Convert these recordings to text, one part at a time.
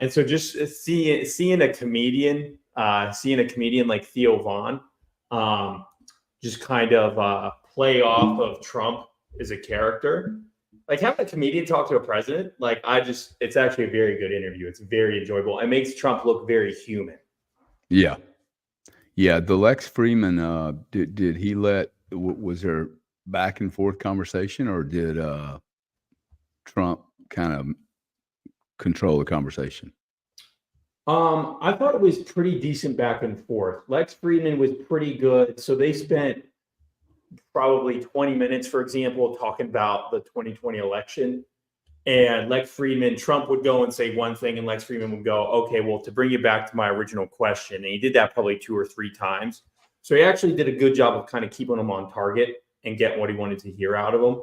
And so just seeing a comedian like Theo Vaughn, just kind of play off of Trump as a character. Like having a comedian talk to a president, it's actually a very good interview. It's very enjoyable. It makes Trump look very human. Yeah. Yeah. The Lex Fridman, did he was there back and forth conversation, or did Trump kind of control the conversation? I thought it was pretty decent back and forth. Lex Fridman was pretty good. So they spent probably 20 minutes, for example, talking about the 2020 election. And Trump would go and say one thing, and Lex Fridman would go, okay, well, to bring you back to my original question. And he did that probably 2 or 3 times. So he actually did a good job of kind of keeping him on target and getting what he wanted to hear out of him.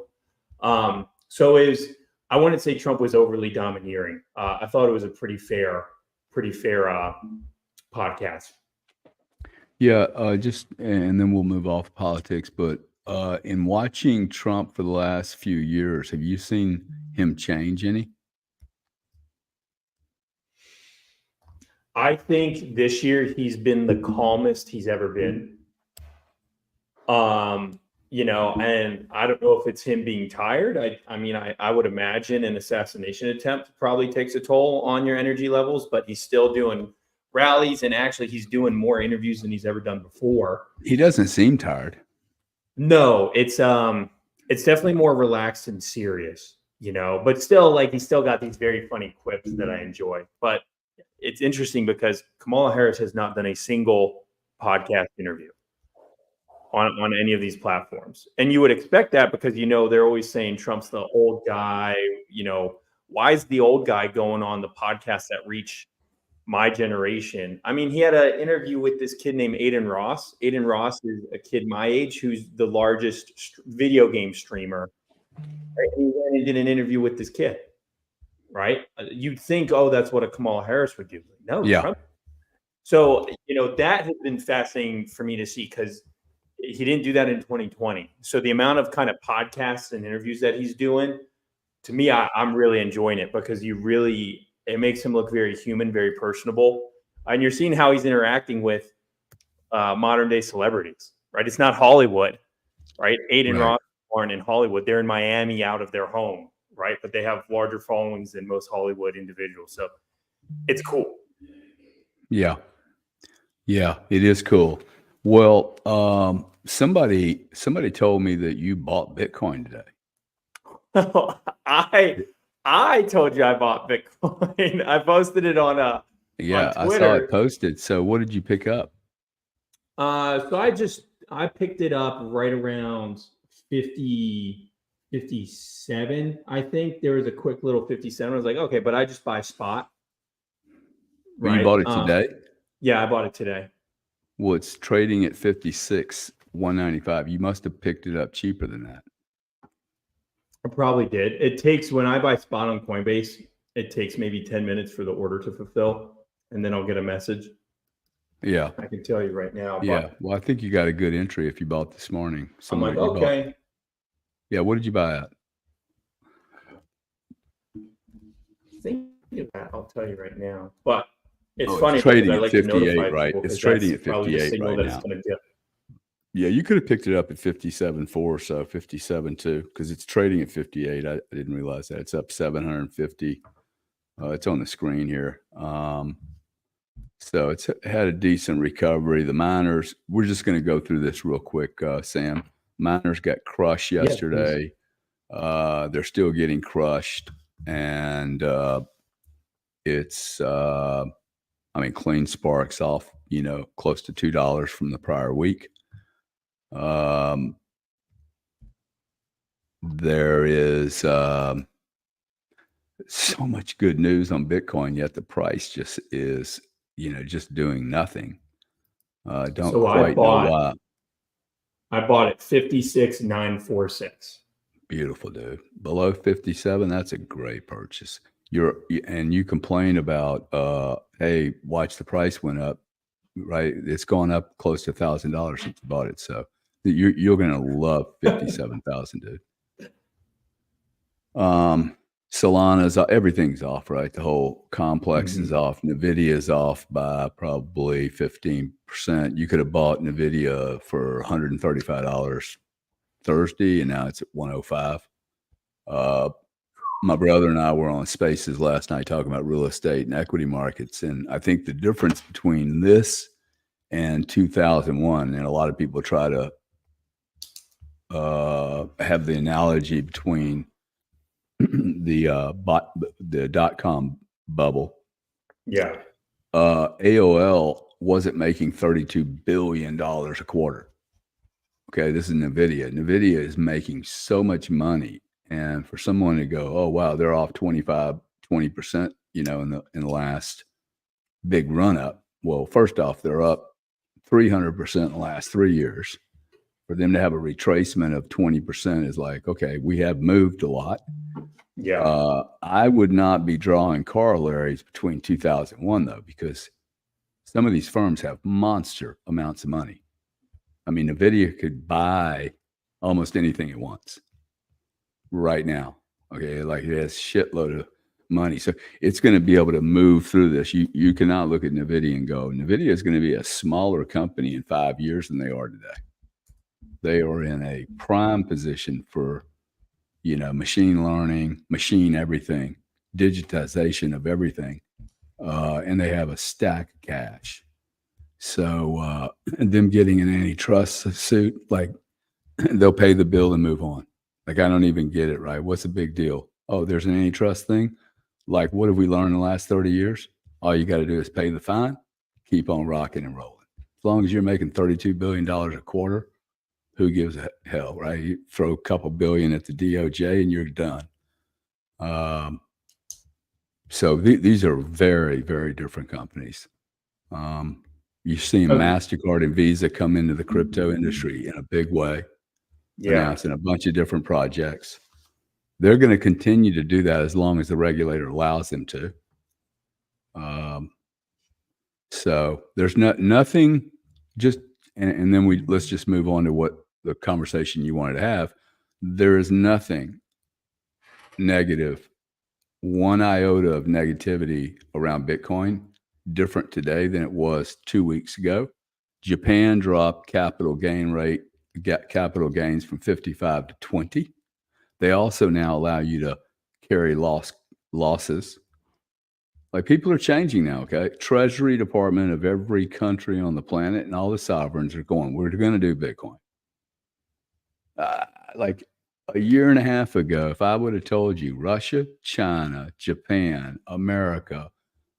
I wouldn't say Trump was overly domineering. I thought it was a pretty fair podcast. Yeah, and then we'll move off politics. But in watching Trump for the last few years, have you seen him change any? I think this year he's been the calmest he's ever been. And I don't know if it's him being tired. I would imagine an assassination attempt probably takes a toll on your energy levels, but he's still doing rallies, and actually he's doing more interviews than he's ever done before. He doesn't seem tired. No, it's definitely more relaxed and serious, but still, he's still got these very funny quips that I enjoy. But it's interesting because Kamala Harris has not done a single podcast interview on any of these platforms. And you would expect that because, they're always saying Trump's the old guy. Why is the old guy going on the podcasts that reach my generation? I mean, he had an interview with this kid named Aiden Ross. Aiden Ross is a kid my age who's the largest video game streamer. Right? And he went and did an interview with this kid, right? You'd think, oh, that's what a Kamala Harris would do. No, yeah. Trump. So, that has been fascinating for me to see because he didn't do that in 2020. So the amount of kind of podcasts and interviews that he's doing, to me, I'm really enjoying it because it makes him look very human, very personable. And you're seeing how he's interacting with modern day celebrities, right? It's not Hollywood, right? Aiden Ross born in Hollywood. They're in Miami out of their home, right? But they have larger followings than most Hollywood individuals. So it's cool. Yeah. Yeah, it is cool. Well, somebody told me that you bought Bitcoin today. I told you I bought Bitcoin. I posted it on Twitter. I saw it posted. So what did you pick up? So I picked it up right around 50, 57. I think there was a quick little 57. I was like, okay, but I just buy spot. Right? You bought it today? Yeah, I bought it today. Well, it's trading at 56,195. You must have picked it up cheaper than that. I probably did. It takes, when I buy spot on Coinbase, it takes maybe 10 minutes for the order to fulfill, and then I'll get a message. Yeah. I can tell you right now. Yeah. Well, I think you got a good entry if you bought this morning. I'm like, okay. Yeah. What did you buy at? I'll tell you right now. But it's funny. It's trading at 58, right? It's trading at 58 right now. Yeah, you could have picked it up at 57.4 or so, 57.2, because it's trading at 58. I didn't realize that. It's up 750. It's on the screen here. So it's had a decent recovery. The miners, we're just going to go through this real quick, Sam. Miners got crushed yesterday. They're still getting crushed. And it's, Clean Spark's off, close to $2 from the prior week. There is so much good news on Bitcoin, yet the price just is, just doing nothing. Don't quite know why. I bought it 56,946. Beautiful, dude. Below 57, that's a great purchase. And you complain about, hey, watch the price went up, right? It's gone up close to $1,000 since you bought it. So you're going to love 57,000, dude. Solana's everything's off, right? The whole complex is Mhm. off. Nvidia is off by probably 15%. You could have bought Nvidia for $135 Thursday, and now it's at 105. My brother and I were on Spaces last night talking about real estate and equity markets, and I think the difference between this and 2001, and a lot of people try to have the analogy between the dot-com bubble. Yeah. AOL wasn't making $32 billion a quarter. Okay, this is Nvidia. Nvidia is making so much money, and for someone to go, oh wow, they're off 20%, in the last big run up. Well, first off, they're up 300% in the last 3 years. For them to have a retracement of 20% is like, okay, we have moved a lot. Yeah. I would not be drawing corollaries between 2001 though, because some of these firms have monster amounts of money. I mean, Nvidia could buy almost anything it wants right now. Okay, like it has shitload of money, so it's going to be able to move through this. You cannot look at Nvidia and go, Nvidia is going to be a smaller company in 5 years than they are today. They are in a prime position for machine learning, machine everything, digitization of everything, and they have a stack of cash. So and them getting an antitrust suit, like they'll pay the bill and move on. Like I don't even get it, right? What's the big deal? Oh, there's an antitrust thing. Like what have we learned in the last 30 years? All you got to do is pay the fine, keep on rocking and rolling. As long as you're making $32 billion a quarter, who gives a hell, right? You throw a couple billion at the DOJ and you're done. So these are very, very different companies. You're seeing MasterCard and Visa come into the crypto industry in a big way, Yeah. announcing a bunch of different projects. They're going to continue to do that as long as the regulator allows them to. So there's nothing just, and then let's just move on to what the conversation you wanted to have. There is nothing negative, one iota of negativity around Bitcoin different today than it was 2 weeks ago. Japan dropped capital gains from 55 to 20. They also now allow you to carry losses. Like people are changing now, okay? Treasury Department of every country on the planet and all the sovereigns are going, we're going to do Bitcoin. Like a year and a half ago, if I would have told you Russia, China, Japan, America,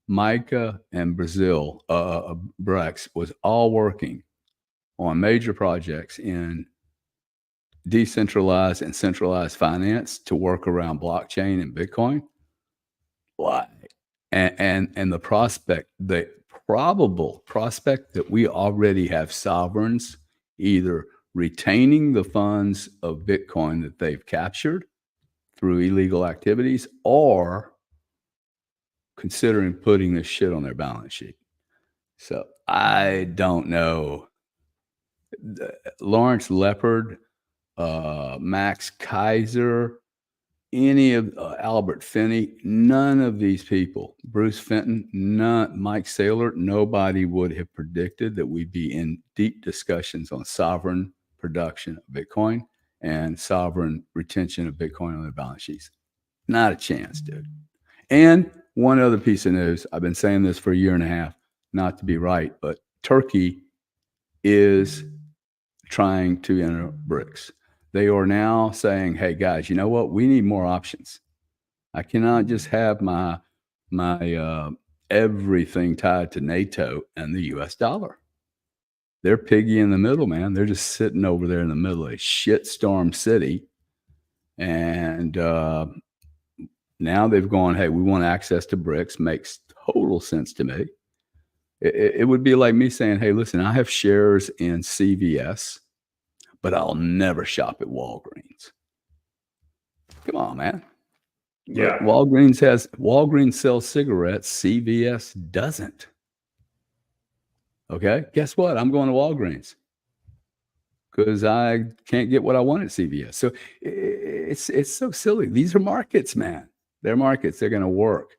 MICA, and Brazil, BRICS was all working on major projects in decentralized and centralized finance to work around blockchain and Bitcoin. Why? And the probable prospect that we already have sovereigns either retaining the funds of Bitcoin that they've captured through illegal activities or considering putting this shit on their balance sheet. So I don't know. Lawrence Leopard, Max Kaiser, any of Albert Finney, none of these people, Bruce Fenton, Mike Saylor, nobody would have predicted that we'd be in deep discussions on sovereign production of Bitcoin and sovereign retention of Bitcoin on their balance sheets. Not a chance, dude. And one other piece of news, I've been saying this for a year and a half, not to be right, but Turkey is trying to enter BRICS. They are now saying, hey guys, you know what? We need more options. I cannot just have my everything tied to NATO and the US dollar. They're piggy in the middle, man. They're just sitting over there in the middle of a shitstorm city. And now they've gone, hey, we want access to BRICS. Makes total sense to me. It would be like me saying, hey, listen, I have shares in CVS, but I'll never shop at Walgreens. Come on, man. Yeah. Walgreens sells cigarettes, CVS doesn't. Okay, guess what? I'm going to Walgreens because I can't get what I want at CVS. So it's so silly. These are markets, man. They're markets. They're going to work.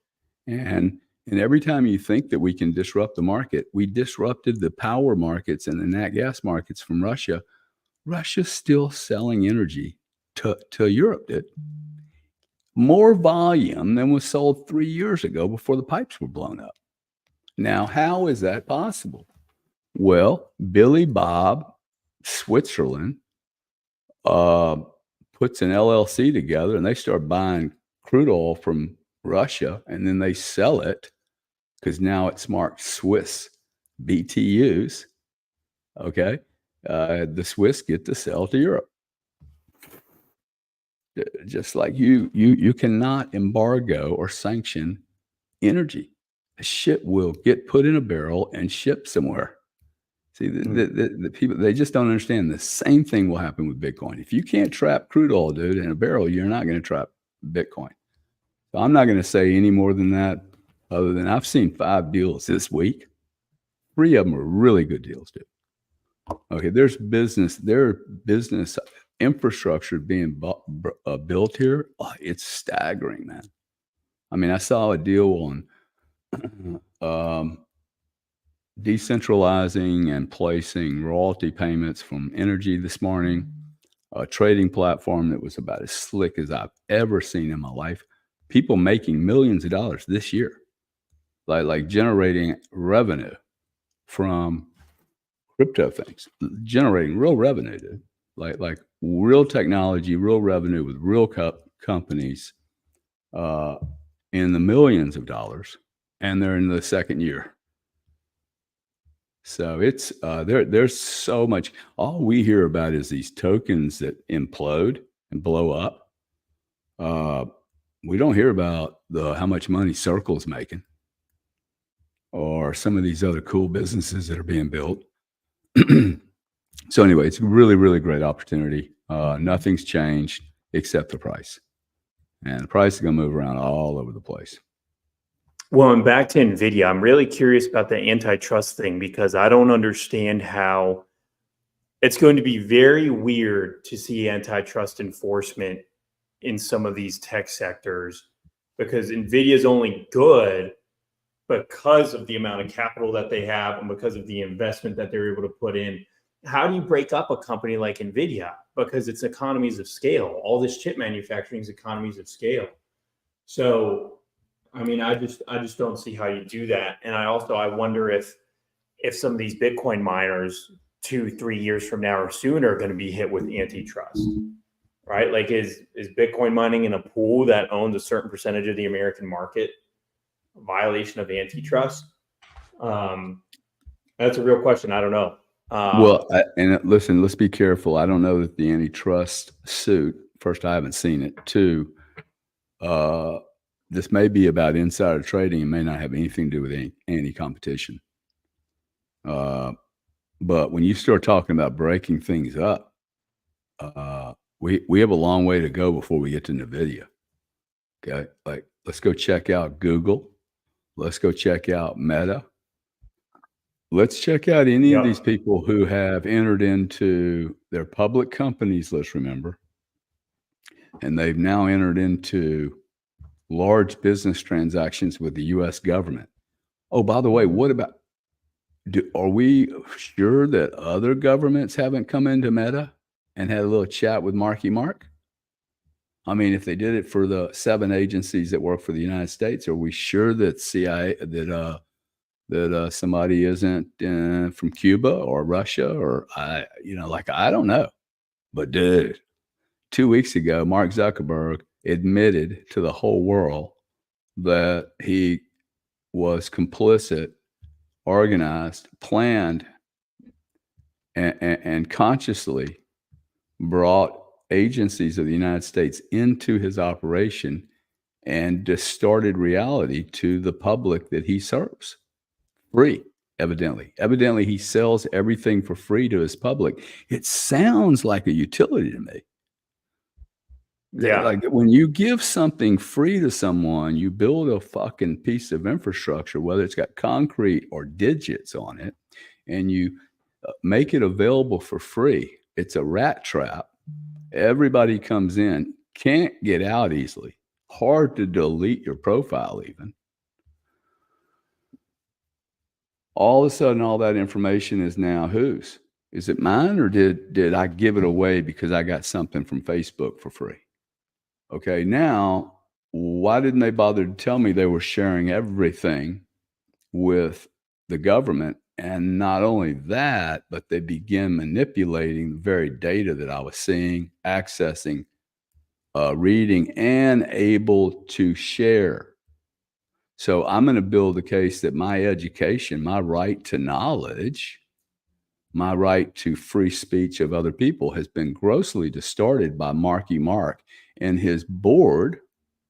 And every time you think that we can disrupt the market, we disrupted the power markets and the nat gas markets from Russia. Russia's still selling energy to Europe, dude. More volume than was sold 3 years ago before the pipes were blown up. Now, how is that possible? Well, Billy Bob, Switzerland, puts an LLC together and they start buying crude oil from Russia, and then they sell it because now it's marked Swiss BTUs. Okay. The Swiss get to sell to Europe. Just like you cannot embargo or sanction energy. Shit will get put in a barrel and shipped somewhere. See, the people, they just don't understand. The same thing will happen with Bitcoin. If you can't trap crude oil, dude, in a barrel, you're not going to trap Bitcoin. So I'm not going to say any more than that, other than I've seen 5 deals this week. 3 of them are really good deals, dude. Okay, there are business infrastructure being built here. Oh, it's staggering, man. I mean, I saw a deal on decentralizing and placing royalty payments from energy this morning, a trading platform that was about as slick as I've ever seen in my life. People making millions of dollars this year, like generating revenue from crypto things, generating real revenue, dude. Like real technology, real revenue with real companies in the millions of dollars, and they're in the second year. So it's there's so much. All we hear about is these tokens that implode and blow up. We don't hear about how much money Circle's making, or some of these other cool businesses that are being built. So anyway, it's a really, really great opportunity. Nothing's changed except the price, and the price is going to move around all over the place. Well, and back to Nvidia, I'm really curious about the antitrust thing, because I don't understand how it's going to be very weird to see antitrust enforcement in some of these tech sectors, because Nvidia is only good because of the amount of capital that they have and because of the investment that they're able to put in. How do you break up a company like Nvidia? Because it's economies of scale. All this chip manufacturing is economies of scale. So, I mean, I just don't see how you do that. And I wonder if some of these Bitcoin miners 2-3 years from now or sooner are going to be hit with antitrust, right? Like, is Bitcoin mining in a pool that owns a certain percentage of the American market a violation of antitrust? That's a real question. I don't know. Listen, let's be careful. I don't know that the antitrust suit, first, I haven't seen it. 2, this may be about insider trading and may not have anything to do with any competition. But when you start talking about breaking things up, we have a long way to go before we get to Nvidia. Okay, like, let's go check out Google. Let's go check out Meta. Let's check out any of these people who have entered into their public companies, let's remember, and they've now entered into large business transactions with the U.S. government. Oh, by the way, what about, are we sure that other governments haven't come into Meta and had a little chat with Marky Mark? I mean, if they did it for the 7 agencies that work for the United States, are we sure that CIA, that somebody isn't from Cuba or Russia, or I don't know. But dude, 2 weeks ago, Mark Zuckerberg admitted to the whole world that he was complicit, organized, planned, and consciously brought agencies of the United States into his operation and distorted reality to the public that he serves. Free, evidently. Evidently, he sells everything for free to his public. It sounds like a utility to me. Yeah. Like, when you give something free to someone, you build a fucking piece of infrastructure, whether it's got concrete or digits on it, and you make it available for free. It's a rat trap. Everybody comes in, can't get out easily. hard to delete your profile even. All of a sudden, all that information is now whose? Is it mine, or did I give it away because I got something from Facebook for free? Okay, now, why didn't they bother to tell me they were sharing everything with the government? And not only that, but they began manipulating the very data that I was seeing, accessing, reading, and able to share. So I'm going to build a case that my education, my right to knowledge, my right to free speech of other people has been grossly distorted by Marky Mark and his board,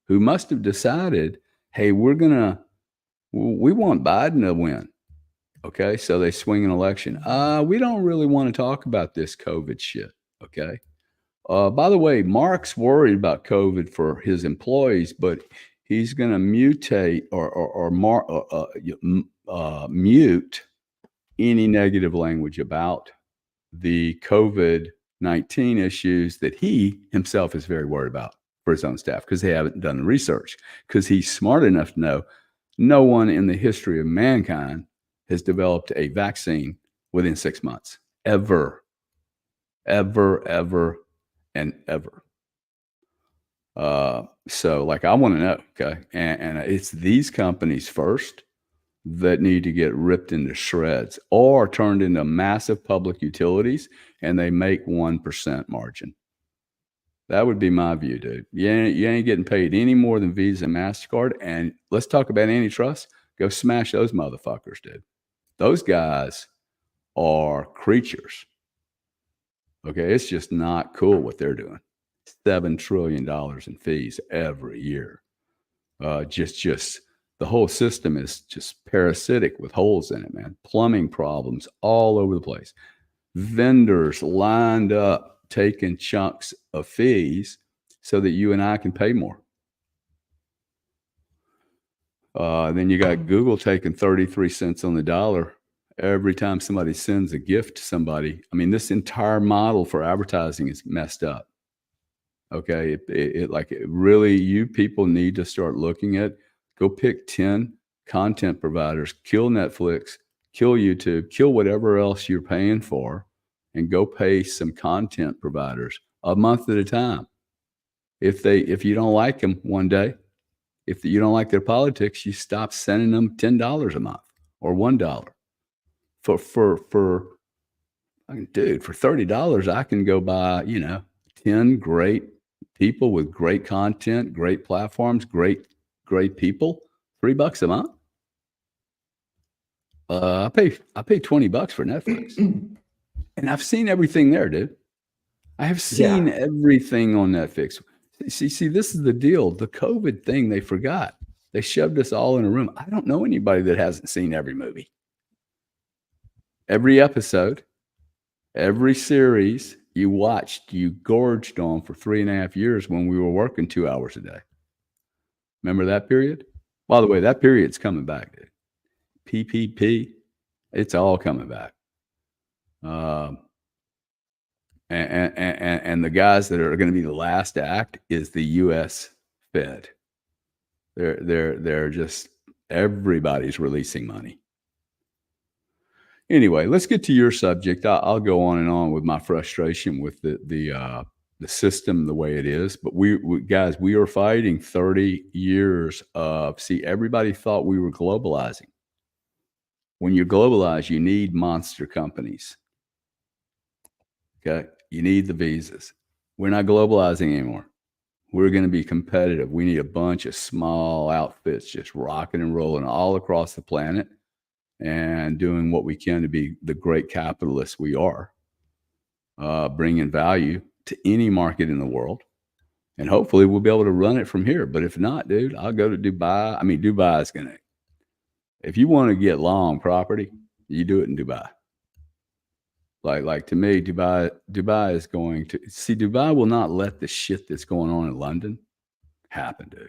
who must have decided, hey, we want Biden to win. Okay, so they swing an election. We don't really want to talk about this COVID shit. Okay. By the way, Mark's worried about COVID for his employees, but he's going to mutate or mute any negative language about the COVID-19 issues that he himself is very worried about for his own staff because they haven't done the research. Because he's smart enough to know no one in the history of mankind has developed a vaccine within 6 months, ever, and ever. So like, I want to know, okay. And it's these companies first that need to get ripped into shreds or turned into massive public utilities, and they make 1% margin. That would be my view, dude. You ain't getting paid any more than Visa and MasterCard. And let's talk about antitrust. Go smash those motherfuckers, dude. Those guys are creatures. Okay, it's just not cool what they're doing. $7 trillion in fees every year. Just the whole system is just parasitic with holes in it, man. Plumbing problems all over the place. Vendors lined up taking chunks of fees so that you and I can pay more. Then you got Google taking 33 cents on the dollar every time somebody sends a gift to somebody. I mean, this entire model for advertising is messed up. Okay, really, you people need to start looking at, go pick 10 content providers, kill Netflix, kill YouTube, kill whatever else you're paying for, and go pay some content providers a month at a time. If you don't like them one day, if you don't like their politics, you stop sending them $10 a month or $1. Dude, for $30, I can go buy, 10 great people with great content, great platforms, great people, $3 a month. I pay $20 for Netflix, and I've seen everything there, dude. I have seen everything on Netflix. See, this is the deal. The COVID thing, they forgot. They shoved us all in a room. I don't know anybody that hasn't seen every movie, every episode, every series you watched, you gorged on for 3.5 years when we were working 2 hours a day. Remember that period? By the way, that period's coming back, dude. PPP, it's all coming back. And the guys that are going to be the last to act is the U.S. Fed. They're just, everybody's releasing money. Anyway, let's get to your subject. I'll go on and on with my frustration with the system the way it is. But we guys, we are fighting 30 years of, everybody thought we were globalizing. When you globalize, you need monster companies. Okay, you need the visas. We're not globalizing anymore. We're going to be competitive. We need a bunch of small outfits just rocking and rolling all across the planet and doing what we can to be the great capitalists we are, bringing value to any market in the world. And hopefully we'll be able to run it from here. But if not, dude, I'll go to Dubai. I mean, Dubai is going to, if you want to get long property, you do it in Dubai. Like to me, Dubai is going to, Dubai will not let the shit that's going on in London happen, dude.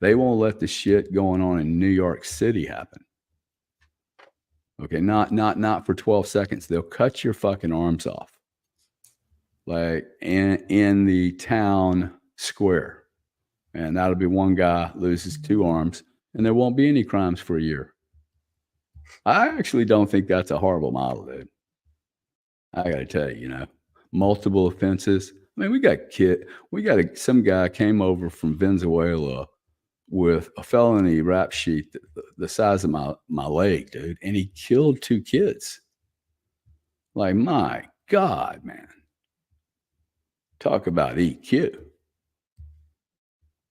They won't let the shit going on in New York City happen. Okay, not for 12 seconds. They'll cut your fucking arms off. Like in the town square. And that'll be one guy loses 2 arms, and there won't be any crimes for a year. I actually don't think that's a horrible model, dude. I got to tell you, multiple offenses. I mean, we got some guy came over from Venezuela with a felony rap sheet the size of my leg, dude, and he killed 2 kids. Like, my God, man. Talk about EQ.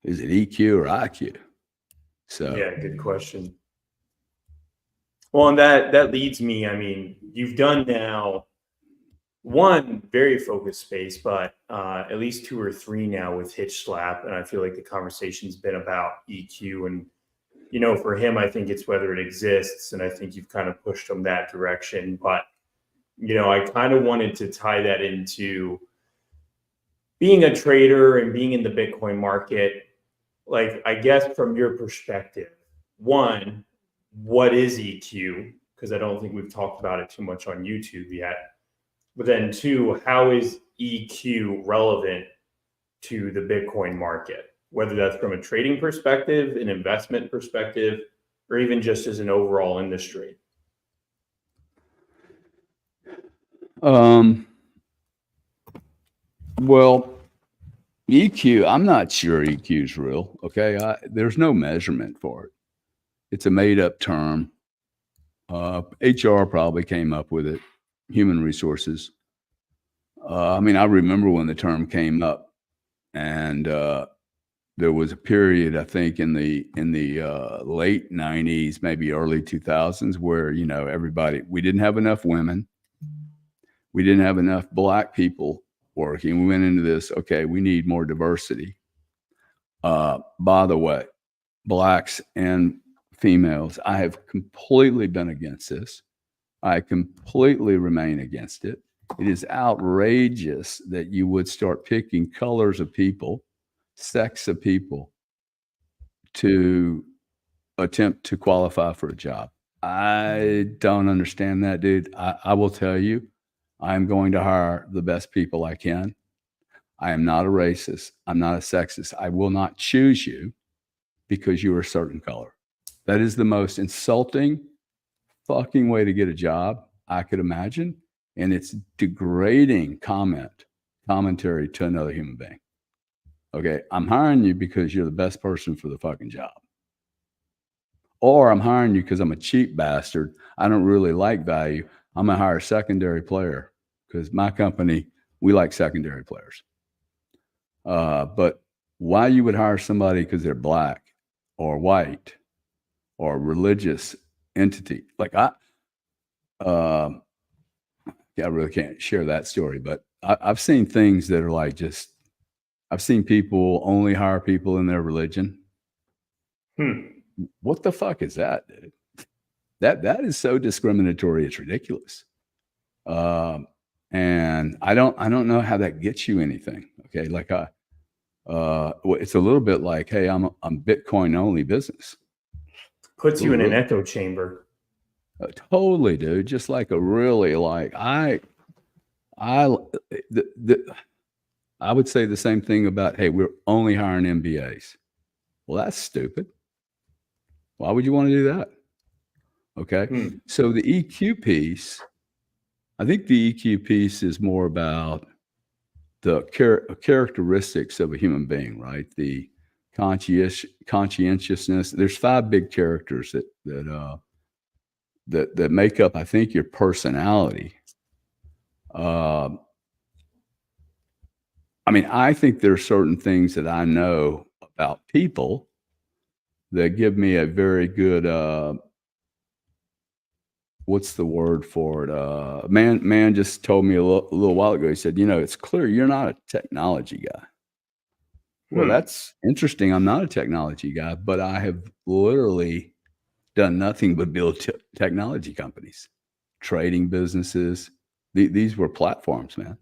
Is it EQ or IQ? So yeah, good question. Well, and that leads me. I mean, you've done now one very focused space, but at least 2 or 3 now with Hitch Slap, and I feel like the conversation's been about EQ. And for him, I think it's whether it exists, and I think you've kind of pushed him that direction. But I kind of wanted to tie that into being a trader and being in the Bitcoin market. Like, I guess from your perspective, one, what is EQ? Because I don't think we've talked about it too much on YouTube yet. But then 2, how is EQ relevant to the Bitcoin market? Whether that's from a trading perspective, an investment perspective, or even just as an overall industry. Well, EQ, I'm not sure EQ is real. Okay. There's no measurement for it. It's a made up term. HR probably came up with it, human resources. I mean, I remember when the term came up, and there was a period, I think, in the late 90s, maybe early 2000s, where we didn't have enough women, we didn't have enough Black people working. We went into this, okay, we need more diversity. By the way, Blacks and females, I have completely been against this. I completely remain against it. It is outrageous that you would start picking colors of people, sex of people, to attempt to qualify for a job. I don't understand that, dude. I will tell you, I'm going to hire the best people I can. I am not a racist. I'm not a sexist. I will not choose you because you are a certain color. That is the most insulting fucking way to get a job I could imagine. And it's degrading commentary to another human being. Okay, I'm hiring you because you're the best person for the fucking job. Or I'm hiring you because I'm a cheap bastard. I don't really like value. I'm going to hire a secondary player because my company, we like secondary players. But why you would hire somebody because they're Black or white or religious entity, like I really can't share that story, but I've seen things that are like I've seen people only hire people in their religion. What the fuck is that, dude? That is so discriminatory. It's ridiculous. And I don't know how that gets you anything. Okay. Like it's a little bit like, hey, I'm Bitcoin only business. Puts you in an echo chamber. Totally, dude. Just like a really like I would say the same thing about, hey, we're only hiring MBAs. Well, that's stupid. Why would you want to do that? Okay. So the EQ piece, I think the EQ piece is more about the characteristics of a human being, right? The conscientiousness. There's 5 big characters that make up, I think, your personality. I mean, I think there are certain things that I know about people that give me a very good, what's the word for it? Man just told me a little while ago, he said, it's clear you're not a technology guy. Well, that's interesting. I'm not a technology guy, but I have literally done nothing but build technology companies, trading businesses. These were platforms, man.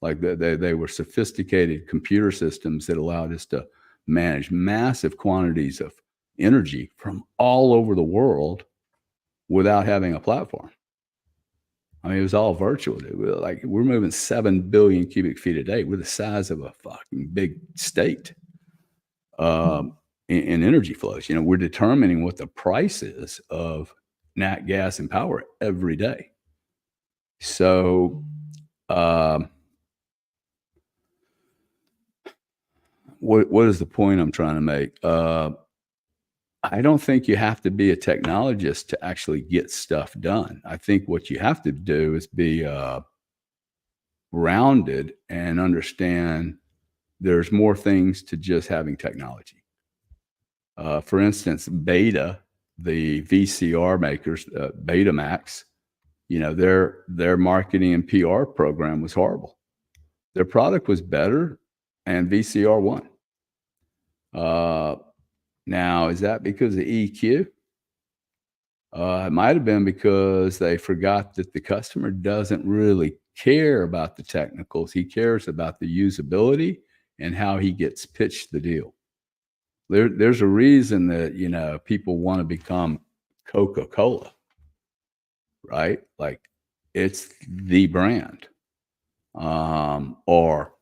Like they were sophisticated computer systems that allowed us to manage massive quantities of energy from all over the world without having a platform. I mean, it was all virtual, dude. We're moving 7 billion cubic feet a day. We're the size of a fucking big state. in energy flows. We're determining what the price is of nat gas and power every day. So, what is the point I'm trying to make? I don't think you have to be a technologist to actually get stuff done. I think what you have to do is be rounded and understand there's more things to just having technology. For instance, Beta, the VCR makers, Betamax, their marketing and PR program was horrible. Their product was better, and VCR won. Now, is that because of EQ? It might have been because they forgot that the customer doesn't really care about the technicals. He cares about the usability and how he gets pitched the deal. There's a reason that, people want to become Coca-Cola, right? Like, it's the brand. Or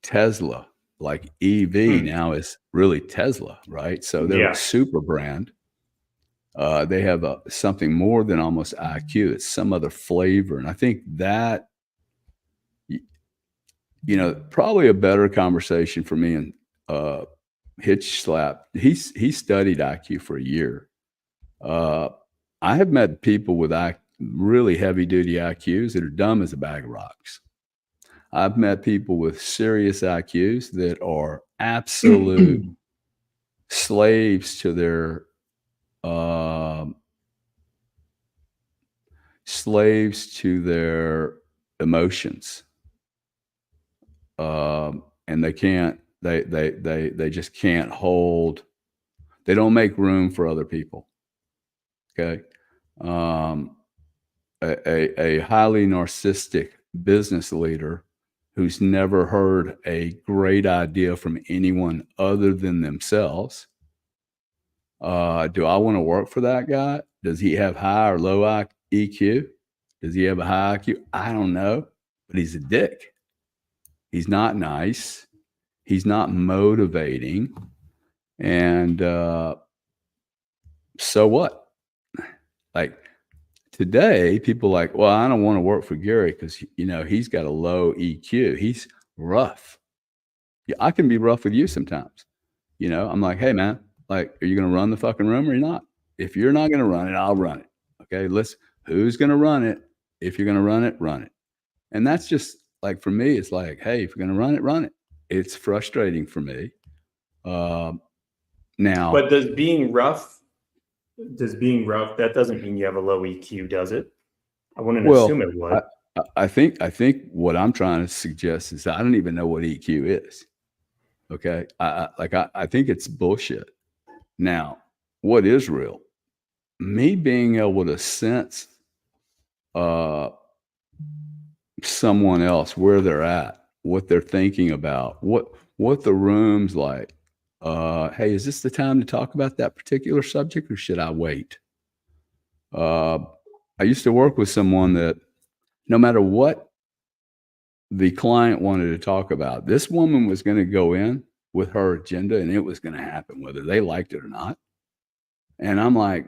Tesla, like EV now is really Tesla, right? So they're a super brand. They have something more than almost IQ. It's some other flavor. And I think that, probably a better conversation for me and Hitch Slap. He studied IQ for a year. I have met people with really heavy duty IQs that are dumb as a bag of rocks. I've met people with serious IQs that are absolute slaves to their emotions, and they just can't hold. They don't make room for other people. Okay, a highly narcissistic business leader who's never heard a great idea from anyone other than themselves. Do I want to work for that guy? Does he have high or low EQ? Does he have a high IQ? I don't know, but he's a dick. He's not nice. He's not motivating. And so what? Like, today, people are like, well, I don't want to work for Gary because, he's got a low EQ. He's rough. Yeah, I can be rough with you sometimes. I'm like, hey, man, like, are you going to run the fucking room or not? If you're not going to run it, I'll run it. Okay, who's going to run it? If you're going to run it, run it. And that's just like, for me, it's like, hey, if you're going to run it, run it. It's frustrating for me. Now, but does being rough, that doesn't mean you have a low EQ, does it? I wouldn't assume it would. I think what I'm trying to suggest is I don't even know what EQ is. Okay. I think it's bullshit. Now, what is real? Me being able to sense someone else, where they're at, what they're thinking about, what the room's like. Hey, is this the time to talk about that particular subject, or should I wait? I used to work with someone that no matter what the client wanted to talk about, this woman was going to go in with her agenda and it was going to happen, whether they liked it or not. And I'm like,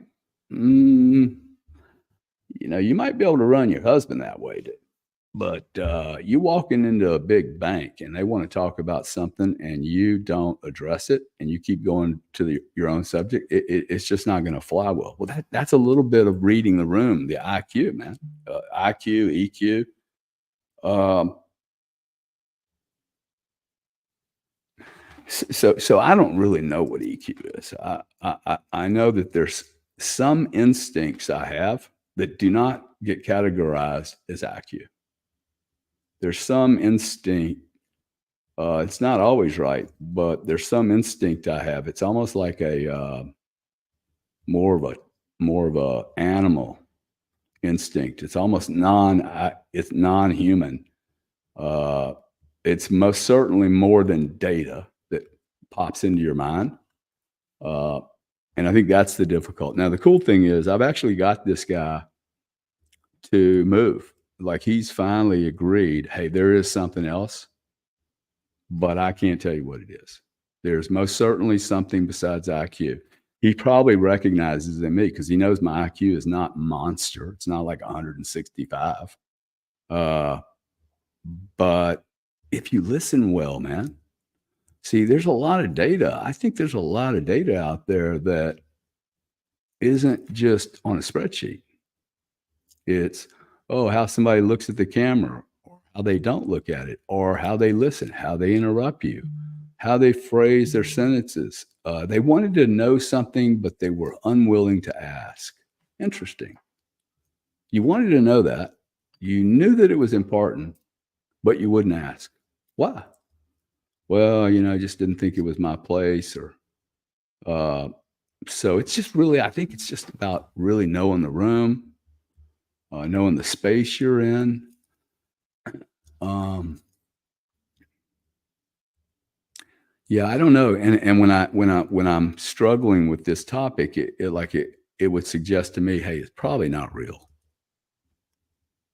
you might be able to run your husband that way, dude. But you walking into a big bank and they want to talk about something and you don't address it and you keep going to your own subject, it's just not going to fly well. Well, that's a little bit of reading the room, the IQ, man. IQ, EQ. So I don't really know what EQ is. I know that there's some instincts I have that do not get categorized as IQ. There's some instinct. It's not always right, but there's some instinct I have. It's almost like a more of a animal instinct. It's almost it's non-human. It's most certainly more than data that pops into your mind. And I think that's the difficult. Now, the cool thing is I've actually got this guy to move. Like, he's finally agreed, hey, there is something else, but I can't tell you what it is. There's most certainly something besides IQ. He probably recognizes in me because he knows my IQ is not monster. It's not like 165. But if you listen well, man, see, there's a lot of data. I think there's a lot of data out there that isn't just on a spreadsheet. It's, oh, how somebody looks at the camera, or how they don't look at it, or how they listen, how they interrupt you, how they phrase their sentences. They wanted to know something, but they were unwilling to ask. Interesting. You wanted to know that. You knew that it was important, but you wouldn't ask. Why? Well, I just didn't think it was my place, or so it's just really, I think it's just about really knowing the room, knowing the space you're in. Yeah, I don't know. And when I'm struggling with this topic, it would suggest to me, hey, it's probably not real.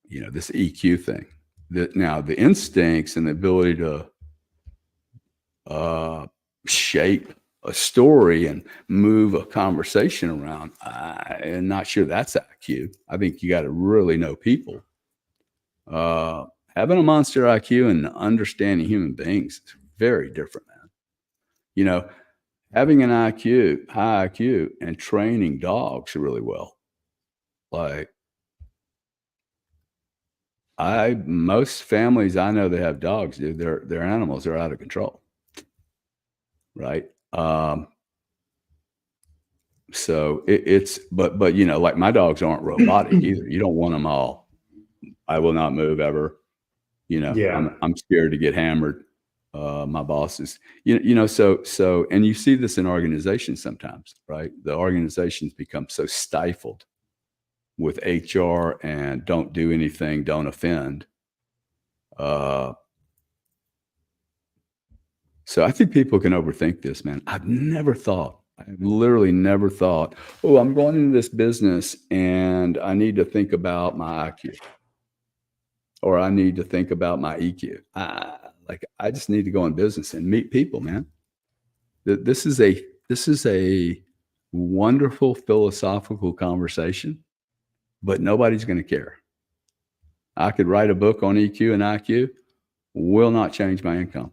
This EQ thing. Now the instincts and the ability to shape a story and move a conversation around, I'm not sure that's IQ. I think you got to really know people. Having a monster IQ and understanding human beings is very different, man. Having an high IQ, and training dogs really well. Like, most families I know that have dogs, dude, their animals are out of control, right? So but like my dogs aren't robotic either. You don't want them all. I will not move ever. Yeah. I'm scared to get hammered. My bosses, so, and you see this in organizations sometimes, right? The organizations become so stifled with HR and don't do anything, don't offend. So I think people can overthink this, man. I've literally never thought, oh, I'm going into this business and I need to think about my IQ, or I need to think about my EQ. I just need to go in business and meet people, man. This is a wonderful philosophical conversation, but nobody's going to care. I could write a book on EQ and IQ, will not change my income.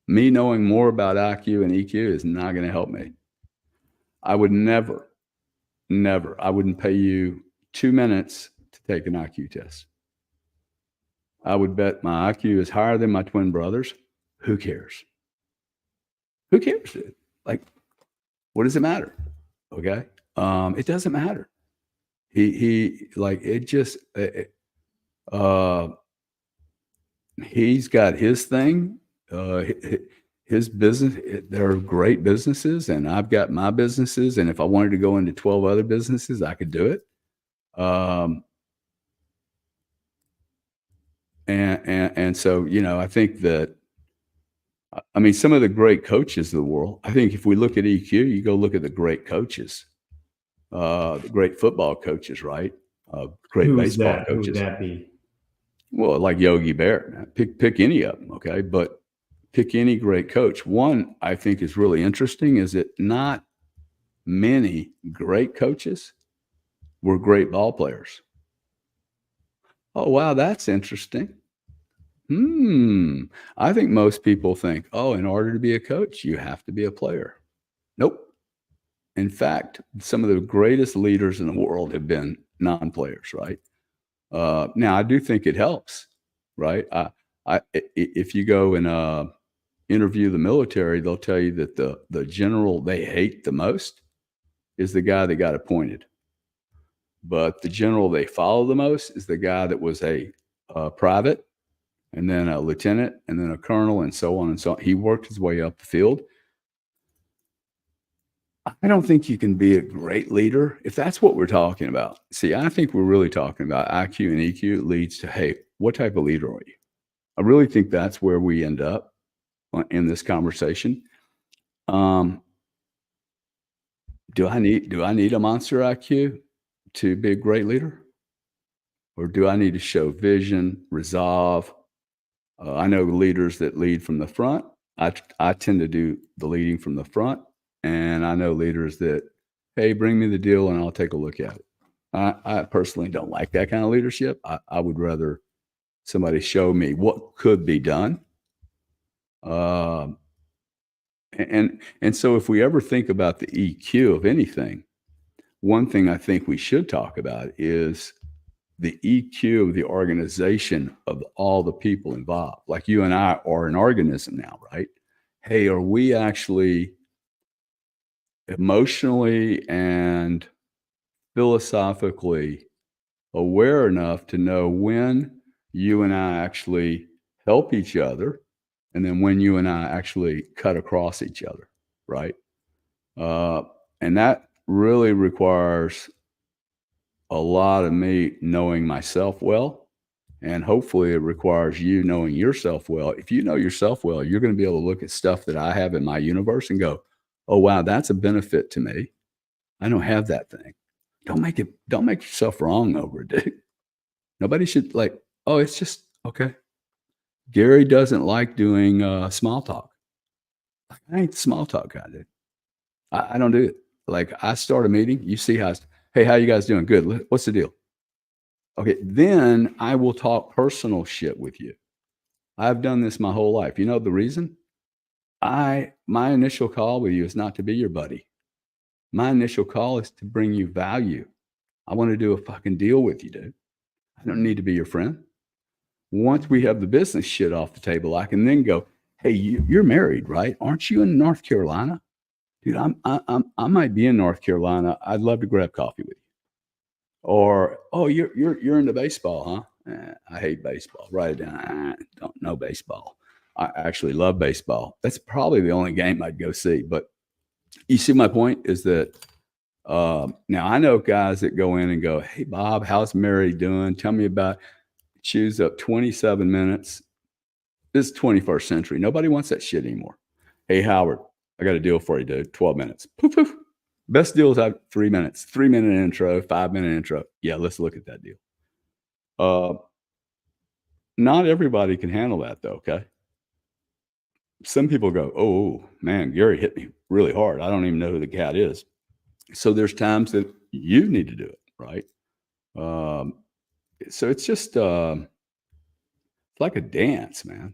Me knowing more about IQ and EQ is not going to help me. I would never, I wouldn't pay you 2 minutes to take an IQ test. I would bet my IQ is higher than my twin brothers. Who cares? Who cares, dude? Like, what does it matter? Okay. It doesn't matter. He's got his thing, his business. They're great businesses, and I've got my businesses. And if I wanted to go into 12 other businesses, I could do it. And so, I think that, some of the great coaches of the world, I think if we look at EQ, you go look at the great coaches, the great football coaches, right? Great baseball coaches. Who would that be? Well, like Yogi Bear, pick any of them, okay? But pick any great coach. One I think is really interesting is that not many great coaches were great ball players. Oh, wow, that's interesting. I think most people think, oh, in order to be a coach, you have to be a player. Nope. In fact, some of the greatest leaders in the world have been non-players, right? Now, I do think it helps, right? If you go and interview the military, they'll tell you that the general they hate the most is the guy that got appointed. But the general they follow the most is the guy that was a private, and then a lieutenant, and then a colonel, and so on and so on. He worked his way up the field. I don't think you can be a great leader if that's what we're talking about. See, I think we're really talking about IQ and EQ leads to, hey, what type of leader are you? I really think that's where we end up in this conversation. Do I need a monster IQ to be a great leader? Or do I need to show vision, resolve? I know leaders that lead from the front, I tend to do the leading from the front, and I know leaders that, hey, bring me the deal and I'll take a look at it. I personally don't like that kind of leadership. I would rather somebody show me what could be done. And so if we ever think about the EQ of anything, one thing I think we should talk about is the EQ of the organization of all the people involved. Like you and I are an organism now, right? Hey, are we actually emotionally and philosophically aware enough to know when you and I actually help each other, and then when you and I actually cut across each other, right? And that really requires a lot of me knowing myself well, and hopefully it requires you knowing yourself well. If you know yourself well, you're going to be able to look at stuff that I have in my universe and go, oh wow, that's a benefit to me. I don't have that thing. Don't make yourself wrong over it, dude. Nobody should like, oh, it's just okay. Gary doesn't like doing small talk. Like, I ain't the small talk guy, dude. I don't do it. Like I start a meeting, you see hey, how you guys doing? Good. What's the deal? Okay, then I will talk personal shit with you. I've done this my whole life. You know the reason? My initial call with you is not to be your buddy. My initial call is to bring you value. I want to do a fucking deal with you, dude. I don't need to be your friend. Once we have the business shit off the table, I can then go, hey, you're married, right? Aren't you in North Carolina? Dude, I might be in North Carolina. I'd love to grab coffee with you. Or, oh, you're into baseball, huh? I hate baseball. Write it down. I don't know baseball. I actually love baseball. That's probably the only game I'd go see. But you see, my point is that now I know guys that go in and go, hey, Bob, how's Mary doing? Tell me about. Choose up 27 minutes. This is 21st century. Nobody wants that shit anymore. Hey, Howard, I got a deal for you, dude. 12 minutes. Poof, poof. Best deals have 3 minutes. 3-minute intro, 5-minute intro. Yeah, let's look at that deal. Not everybody can handle that, though, okay? Some people go, oh, man, Gary hit me really hard. I don't even know who the cat is. So there's times that you need to do it, right? So it's just it's like a dance, man.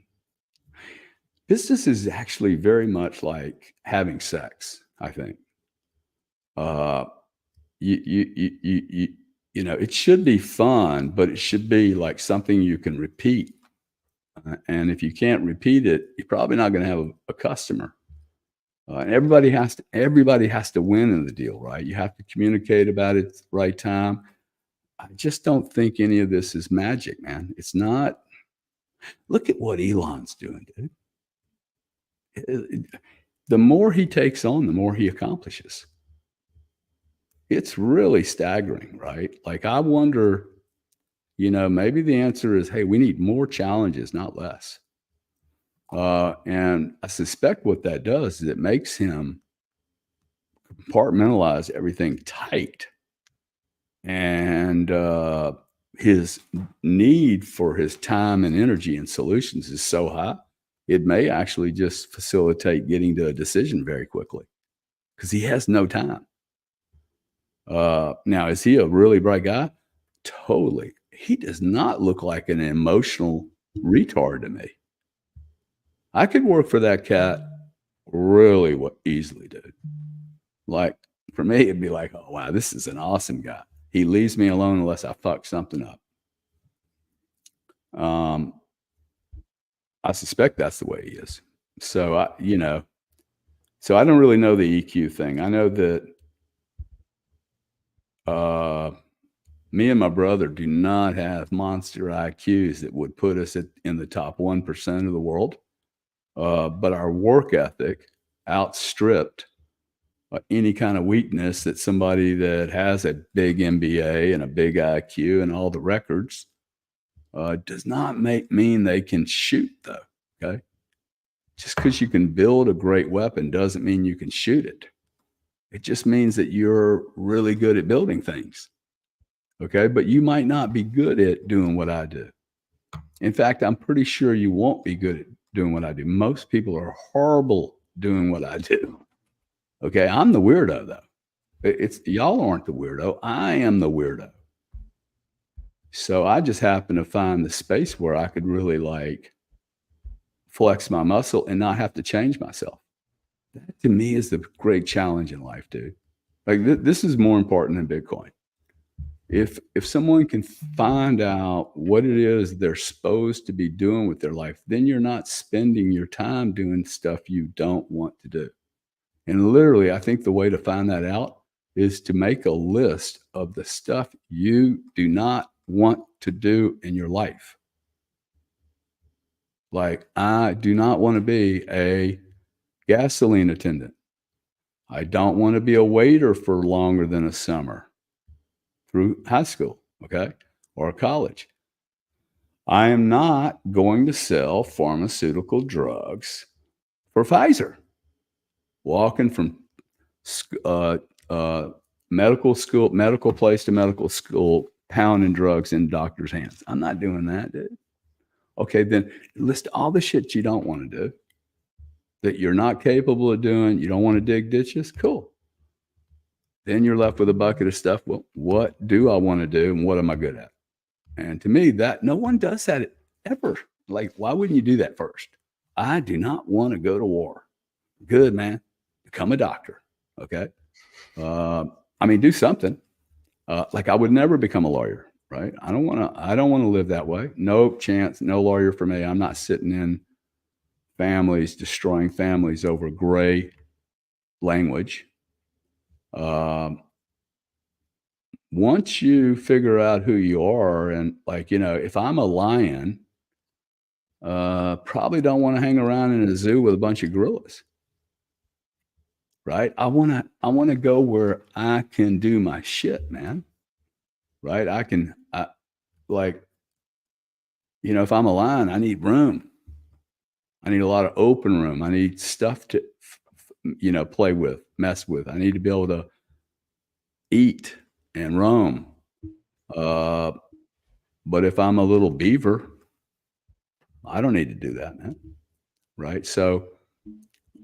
Business is actually very much like having sex, I think. You know, it should be fun, but it should be like something you can repeat. And if you can't repeat it, you're probably not going to have a customer. And everybody has to win in the deal, right? You have to communicate about it at the right time. I just don't think any of this is magic, man. It's not. Look at what Elon's doing, dude. The more he takes on, the more he accomplishes. It's really staggering, right? Like, I wonder, you know, maybe the answer is, hey, we need more challenges, not less. And I suspect what that does is it makes him compartmentalize everything tight. And his need for his time and energy and solutions is so high, it may actually just facilitate getting to a decision very quickly because he has no time. Now, is he a really bright guy? Totally. He does not look like an emotional retard to me. I could work for that cat really easily, dude. Like, for me, it'd be like, oh, wow, this is an awesome guy. He leaves me alone unless I fuck something up. I suspect that's the way he is. So, I don't really know the EQ thing. I know that me and my brother do not have monster IQs that would put us in the top 1% of the world. But our work ethic outstripped any kind of weakness that somebody that has a big MBA and a big IQ and all the records does not mean they can shoot, though. Okay. Just because you can build a great weapon doesn't mean you can shoot it. It just means that you're really good at building things. Okay. But you might not be good at doing what I do. In fact, I'm pretty sure you won't be good at doing what I do. Most people are horrible doing what I do. Okay. I'm the weirdo though. It's y'all aren't the weirdo. I am the weirdo. So I just happen to find the space where I could really like flex my muscle and not have to change myself. That to me is the great challenge in life, dude. Like this is more important than Bitcoin. If someone can find out what it is they're supposed to be doing with their life, then you're not spending your time doing stuff you don't want to do. And literally, I think the way to find that out is to make a list of the stuff you do not want to do in your life. Like, I do not want to be a gasoline attendant. I don't want to be a waiter for longer than a summer through high school, okay, or college. I am not going to sell pharmaceutical drugs for Pfizer. Walking from medical place to medical school, pounding drugs in doctors' hands. I'm not doing that, dude. Okay, then list all the shit you don't want to do, that you're not capable of doing. You don't want to dig ditches. Cool. Then you're left with a bucket of stuff. Well, what do I want to do and what am I good at? And to me, that no one does that ever. Like, why wouldn't you do that first? I do not want to go to war. Good, man. Become a doctor. Okay. I mean, do something. Like I would never become a lawyer, right? I don't want to live that way. No chance, no lawyer for me. I'm not sitting in families, destroying families over gray language. Once you figure out who you are, and like, if I'm a lion, probably don't want to hang around in a zoo with a bunch of gorillas. Right? I want to go where I can do my shit, man. Right? If I'm a lion, I need room. I need a lot of open room. I need stuff to, play with, mess with. I need to be able to eat and roam. But if I'm a little beaver, I don't need to do that, man. Right? So,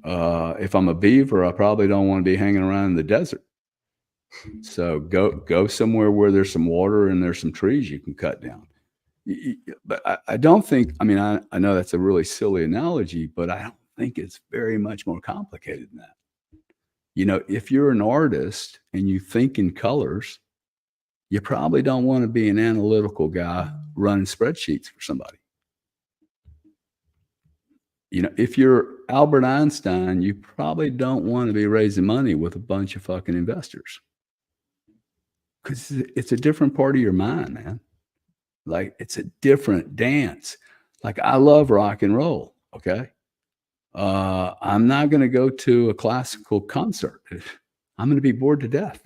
if I'm a beaver, I probably don't want to be hanging around in the desert. So go somewhere where there's some water and there's some trees you can cut down. But I don't think, I mean, I know that's a really silly analogy, but I don't think it's very much more complicated than that. If you're an artist and you think in colors, you probably don't want to be an analytical guy running spreadsheets for somebody. If you're Albert Einstein, you probably don't want to be raising money with a bunch of fucking investors, because it's a different part of your mind, man. Like, it's a different dance. Like, I love rock and roll. Okay. I'm not going to go to a classical concert. I'm going to be bored to death.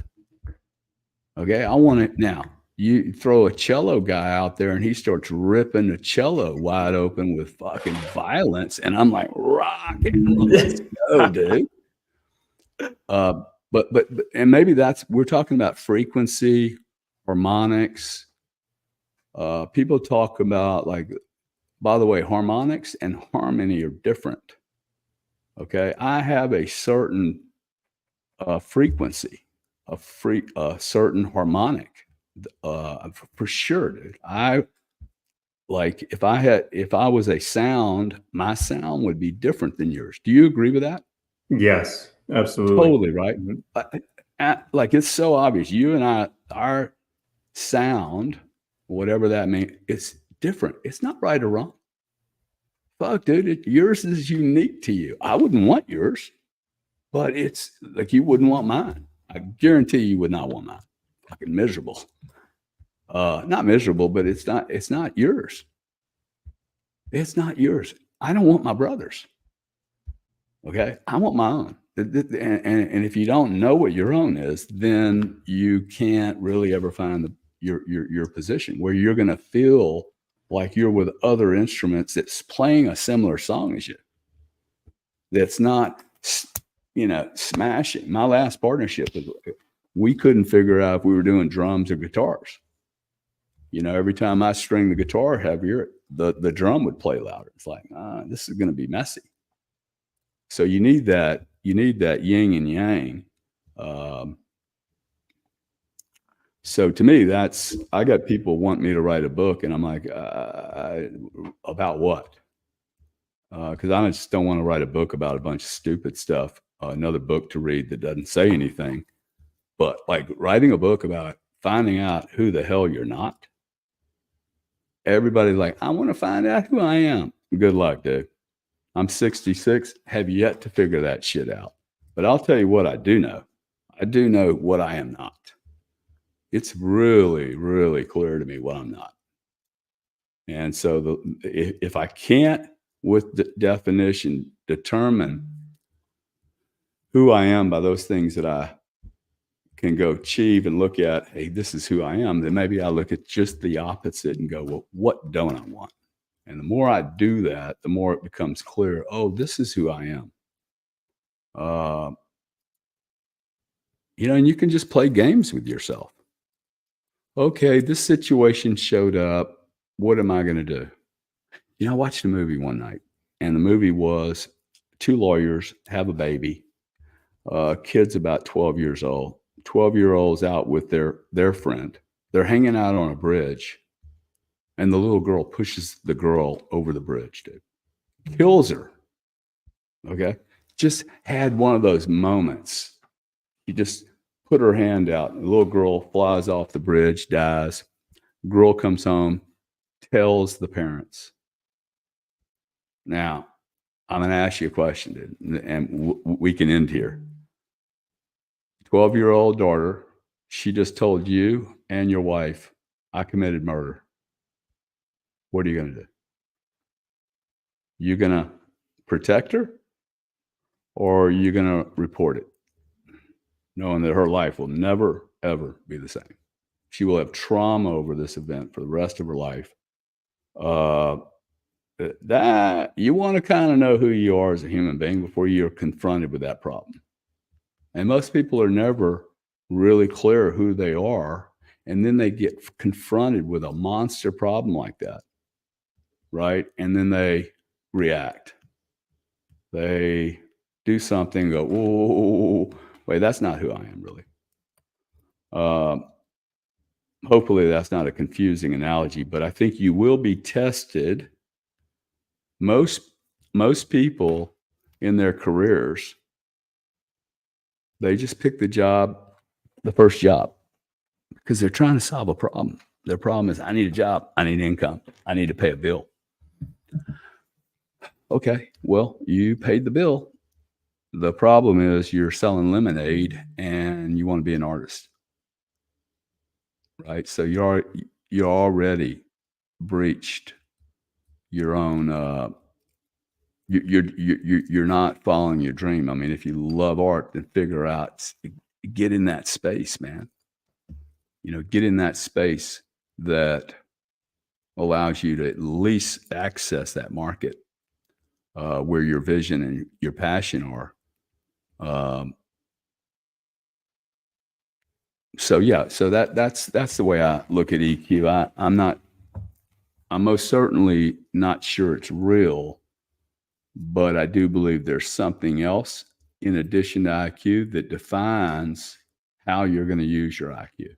Okay. I want it now. You throw a cello guy out there and he starts ripping the cello wide open with fucking violence. And I'm like, rock and roll, let's go, dude. But maybe we're talking about frequency, harmonics. People talk about, like, by the way, harmonics and harmony are different. Okay. I have a certain frequency, a certain harmonic. For sure, dude. If I was a sound, my sound would be different than yours. Do you agree with that? Yes, absolutely. Totally, right? Mm-hmm. Like, it's so obvious. You and our sound, whatever that means, it's different. It's not right or wrong. Fuck, dude, yours is unique to you. I wouldn't want yours, but it's like you wouldn't want mine. I guarantee you would not want mine. Fucking miserable. Not miserable, but it's not yours. It's not yours. I don't want my brother's. Okay. I want my own. And if you don't know what your own is, then you can't really ever find your position where you're going to feel like you're with other instruments that's playing a similar song as you. That's not, smashing. My last partnership, we couldn't figure out if we were doing drums or guitars. Every time I string the guitar heavier, the drum would play louder. It's like, this is going to be messy. So you need that yin and yang. So to me, I got people want me to write a book, and I'm like, about what? Because I just don't want to write a book about a bunch of stupid stuff, another book to read that doesn't say anything. But like writing a book about finding out who the hell you're not. Everybody's like, I want to find out who I am. Good luck, dude. I'm 66, have yet to figure that shit out. But I'll tell you what I do know. I do know what I am not. It's really, really clear to me what I'm not. And so if I can't, with the definition, determine who I am by those things that I can go achieve and look at, hey, this is who I am, then maybe I look at just the opposite and go, well, what don't I want? And the more I do that, the more it becomes clear, oh, this is who I am. And you can just play games with yourself. Okay, this situation showed up. What am I going to do? I watched a movie one night, and the movie was two lawyers have a baby. Kid's about 12 years old. 12-year-old's out with their friend. They're hanging out on a bridge, and the little girl pushes the girl over the bridge, dude. Kills her. Okay? Just had one of those moments. She just put her hand out. The little girl flies off the bridge, dies. Girl comes home, tells the parents. Now, I'm going to ask you a question, dude, and we can end here. 12-year-old daughter, she just told you and your wife, I committed murder. What are you going to do? You going to protect her, or are you going to report it, knowing that her life will never, ever be the same? She will have trauma over this event for the rest of her life. That you want to kind of know who you are as a human being before you're confronted with that problem. And most people are never really clear who they are, and then they get confronted with a monster problem like that, right? And then they react. They do something, go, whoa, wait, that's not who I am really. Hopefully that's not a confusing analogy, but I think you will be tested. Most people in their careers, they just pick the first job, because they're trying to solve a problem. Their problem is, I need a job, I need income, I need to pay a bill. Okay, well, you paid the bill. The problem is you're selling lemonade and you want to be an artist, right? So you're already breached your own. You're not following your dream. I mean, if you love art, then figure out, get in that space, man. Get in that space that allows you to at least access that market where your vision and your passion are. So that's the way I look at EQ. I'm most certainly not sure it's real, but I do believe there's something else in addition to IQ that defines how you're going to use your IQ.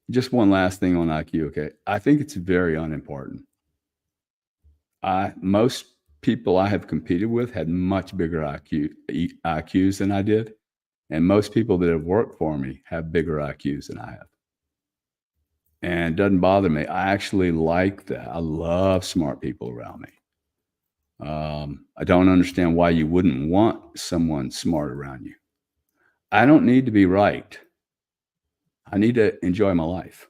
Just one last thing on IQ, okay? I think it's very unimportant. Most people I have competed with had much bigger IQs than I did. And most people that have worked for me have bigger IQs than I have. And it doesn't bother me. I actually like that. I love smart people around me. I don't understand why you wouldn't want someone smart around you. I don't need to be right. I need to enjoy my life,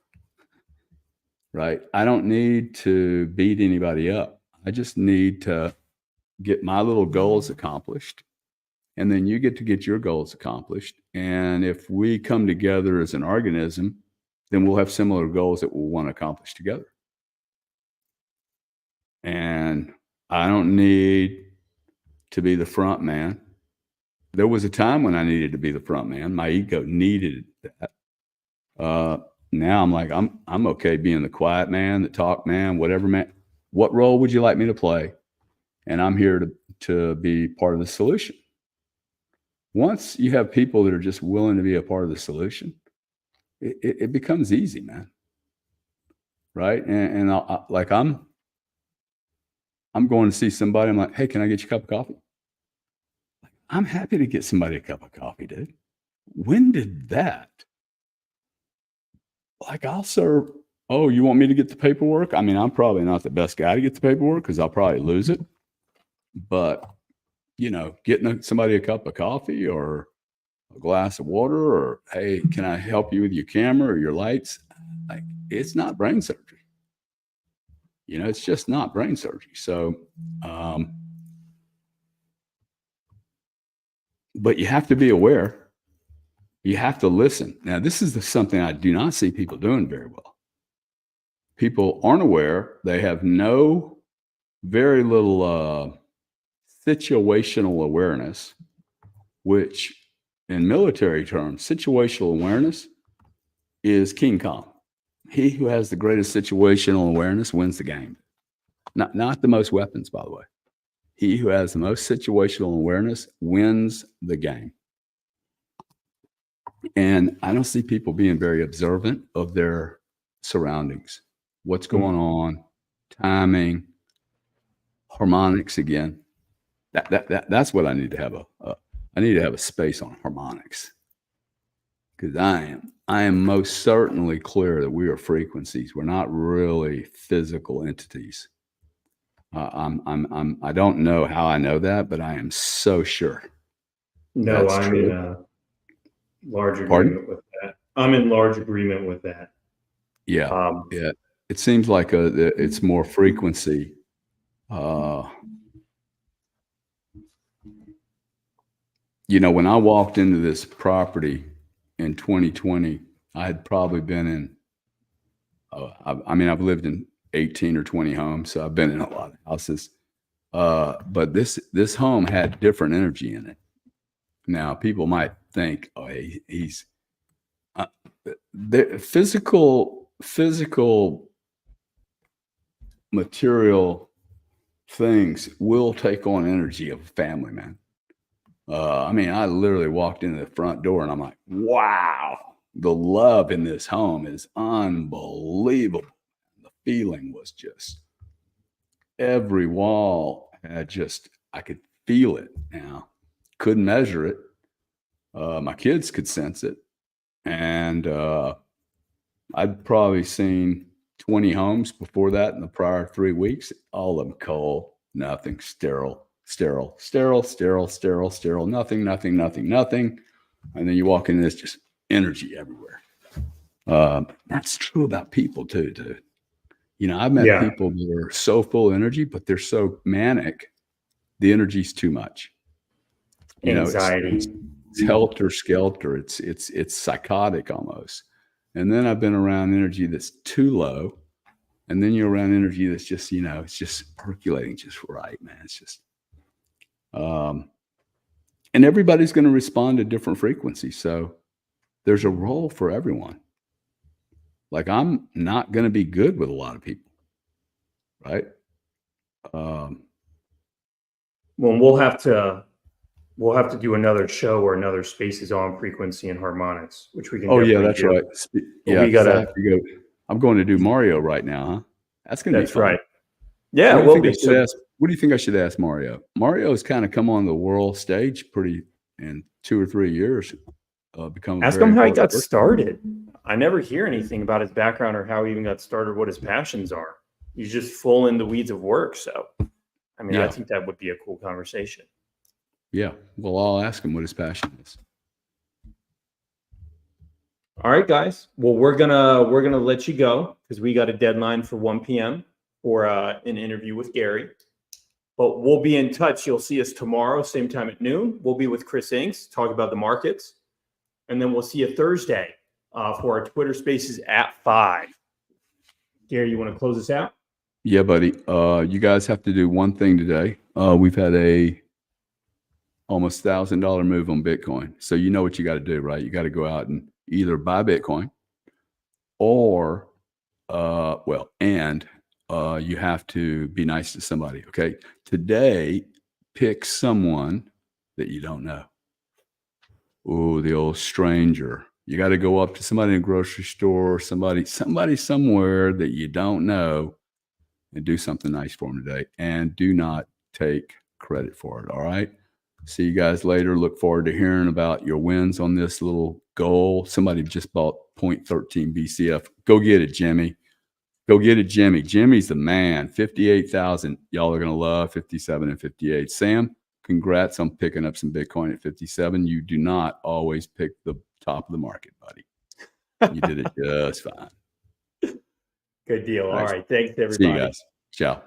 right? I don't need to beat anybody up. I just need to get my little goals accomplished. And then you get to get your goals accomplished. And if we come together as an organism, then we'll have similar goals that we'll want to accomplish together. And I don't need to be the front man. There was a time when I needed to be the front man. My ego needed that. now I'm like, I'm okay being the quiet man, the talk man, whatever man. What role would you like me to play? And I'm here to be part of the solution. Once you have people that are just willing to be a part of the solution, it becomes easy, man. Right? And I'm going to see somebody. I'm like, hey, can I get you a cup of coffee? I'm happy to get somebody a cup of coffee, dude. When did that? Like, I'll serve. Oh, you want me to get the paperwork? I mean, I'm probably not the best guy to get the paperwork because I'll probably lose it. But, getting somebody a cup of coffee or a glass of water, or, hey, can I help you with your camera or your lights? Like, it's not brain surgery. It's just not brain surgery. So, but you have to be aware. You have to listen. Now, this is something I do not see people doing very well. People aren't aware. They have very little situational awareness, which in military terms, situational awareness is King Kong. He who has the greatest situational awareness wins the game. Not the most weapons, by the way. He who has the most situational awareness wins the game. And I don't see people being very observant of their surroundings. What's going on, timing, harmonics again. That's what I need to have I need to have a space on harmonics. Because I am most certainly clear that we are frequencies. We're not really physical entities. I don't know how I know that, but I am so sure. No, I'm true. In a large agreement with that. I'm in large agreement with that. Yeah. Yeah. It seems like it's more frequency. When I walked into this property in 2020, I had probably been in, I've lived in 18 or 20 homes, so I've been in a lot of houses. But this home had different energy in it. Now, people might think, oh, he's the physical material things will take on energy of a family, man. I literally walked into the front door and I'm like, wow, the love in this home is unbelievable. The feeling was just every wall had I could feel it now. Couldn't measure it. My kids could sense it. And I'd probably seen 20 homes before that in the prior 3 weeks, all of them cold, nothing, sterile, nothing. And then you walk in, there's just energy everywhere. That's true about people too, dude. I've met people that are so full of energy, but they're so manic, the energy's too much. Anxiety. It's helter skelter. It's psychotic almost. And then I've been around energy that's too low. And then you're around energy that's just, it's just percolating just right, man. It's just, and everybody's going to respond to different frequencies. So there's a role for everyone. Like, I'm not going to be good with a lot of people. Right. Well, we'll have to do another show or another spaces on frequency and harmonics, which we can. Oh yeah, that's do. Right. Yeah, we gotta. Go. I'm going to do Mario right now, huh? That's going to be fun. Right. Yeah. What do you think I should ask Mario? Mario's kind of come on the world stage in 2 or 3 years. Ask him how he got started. I never hear anything about his background or how he even got started, what his passions are. He's just full in the weeds of work. So, I think that would be a cool conversation. Yeah. Well, I'll ask him what his passion is. All right, guys. Well, we're gonna let you go because we got a deadline for 1 p.m. for an interview with Gary. But we'll be in touch. You'll see us tomorrow, same time at noon. We'll be with Chris Inks, talk about the markets. And then we'll see you Thursday for our Twitter Spaces at 5. Gary, you want to close us out? Yeah, buddy. You guys have to do one thing today. We've had a almost $1,000 move on Bitcoin. So you know what you got to do, right? You got to go out and either buy Bitcoin or you have to be nice to somebody. Okay. Today, pick someone that you don't know. Oh, the old stranger. You got to go up to somebody in a grocery store, somebody somewhere that you don't know, and do something nice for them today. And do not take credit for it. All right. See you guys later. Look forward to hearing about your wins on this little goal. Somebody just bought 0.13 BCF. Go get it, Jimmy. Go get it, Jimmy. Jimmy's the man. 58,000. Y'all are going to love 57 and 58. Sam, congrats on picking up some Bitcoin at 57. You do not always pick the top of the market, buddy. You did it just fine. Good deal. All Nice. right. Thanks, everybody. See you guys. Ciao.